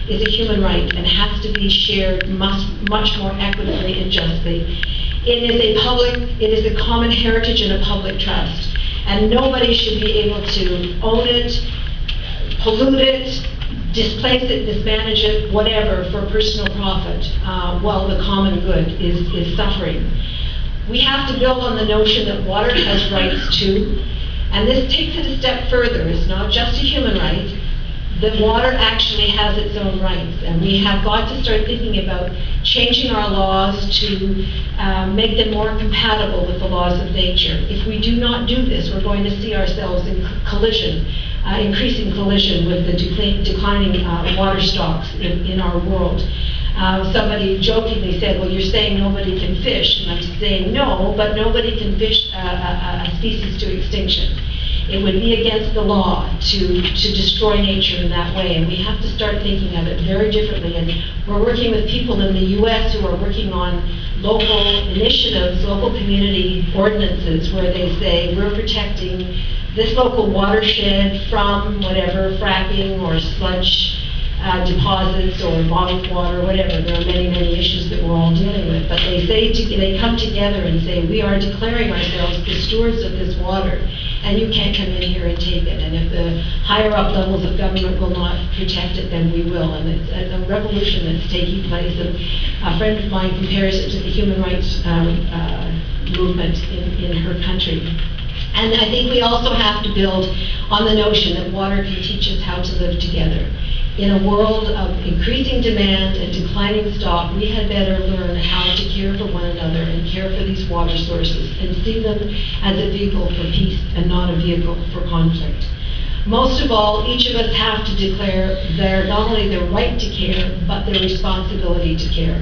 is a human right and has to be shared much more equitably and justly. It is a common heritage and a public trust, and nobody should be able to own it, pollute it, displace it, mismanage it, whatever, for personal profit, while the common good is suffering. We have to build on the notion that water has rights too, and this takes it a step further. It's not just a human right, that water actually has its own rights, and we have got to start thinking about changing our laws to make them more compatible with the laws of nature. If we do not do this, we're going to see ourselves in collision, increasing collision with the declining water stocks in our world. Somebody jokingly said, well, you're saying nobody can fish, and I'm saying no, but nobody can fish a species to extinction. It would be against the law to destroy nature in that way, and we have to start thinking of it very differently. And we're working with people in the U.S. who are working on local initiatives, local community ordinances, where they say we're protecting this local watershed from whatever, fracking or sludge deposits or bottled water, whatever. There are many, many issues that we're all dealing with. But they come together and say, we are declaring ourselves the stewards of this water, and you can't come in here and take it. And if the higher up levels of government will not protect it, then we will. And it's a revolution that's taking place. And a friend of mine compares it to the human rights movement in her country. And I think we also have to build on the notion that water can teach us how to live together. In a world of increasing demand and declining stock, we had better learn how to care for one another and care for these water sources and see them as a vehicle for peace and not a vehicle for conflict. Most of all, each of us have to declare not only their right to care, but their responsibility to care.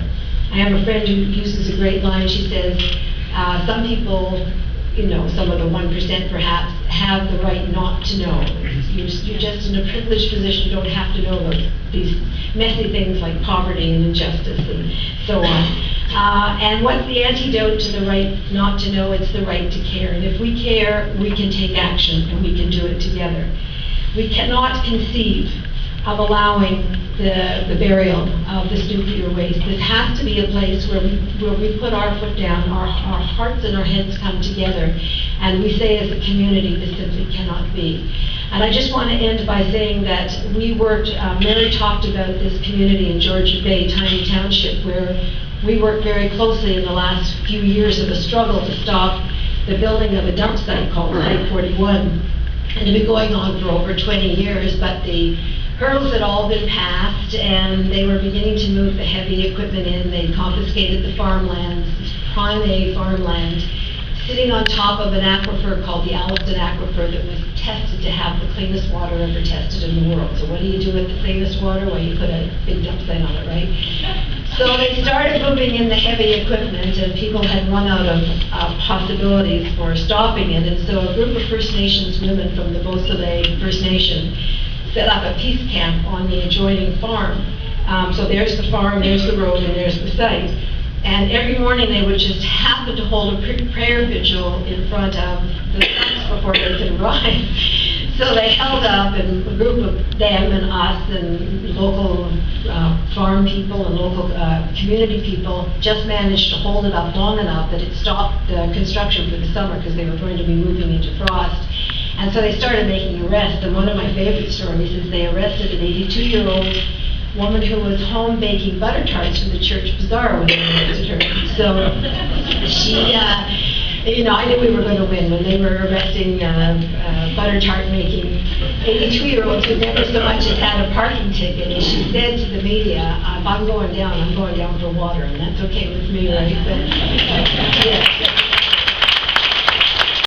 I have a friend who uses a great line. She says, some people, some of the 1% perhaps, have the right not to know. You're just in a privileged position. You don't have to know these messy things like poverty and injustice and so on. And what's the antidote to the right not to know? It's the right to care. And if we care, we can take action, and we can do it together. We cannot conceive of allowing the burial of this nuclear waste. This has to be a place where we put our foot down, our hearts and our heads come together, and we say as a community, this simply cannot be. And I just want to end by saying that we worked, Mary talked about this community in Georgian Bay, tiny township, where we worked very closely in the last few years of a struggle to stop the building of a dump site called Site 41. And it had been going on for over 20 years, but the hurdles had all been passed, and they were beginning to move the heavy equipment in. They confiscated the farmlands, prime A farmland, sitting on top of an aquifer called the Alliston Aquifer that was tested to have the cleanest water ever tested in the world. So what do you do with the cleanest water? Well, you put a big dump site on it, right? So they started moving in the heavy equipment, and people had run out of possibilities for stopping it. And so a group of First Nations women from the Beausoleil First Nation set up a peace camp on the adjoining farm. So there's the farm, there's the road, and there's the site. And every morning they would just happen to hold a prayer vigil in front of the trucks before they could arrive. So they held up, and a group of them and us and local farm people and local community people just managed to hold it up long enough that it stopped the construction for the summer, because they were going to be moving into frost. And so they started making arrests, and one of my favorite stories is they arrested an 82-year-old woman who was home baking butter tarts for the church bazaar when they arrested her. So she, I knew we were going to win when they were arresting butter tart making 82-year-olds who never so much as had a parking ticket. And she said to the media, if I'm going down for water, and that's okay with me, right? But, yeah.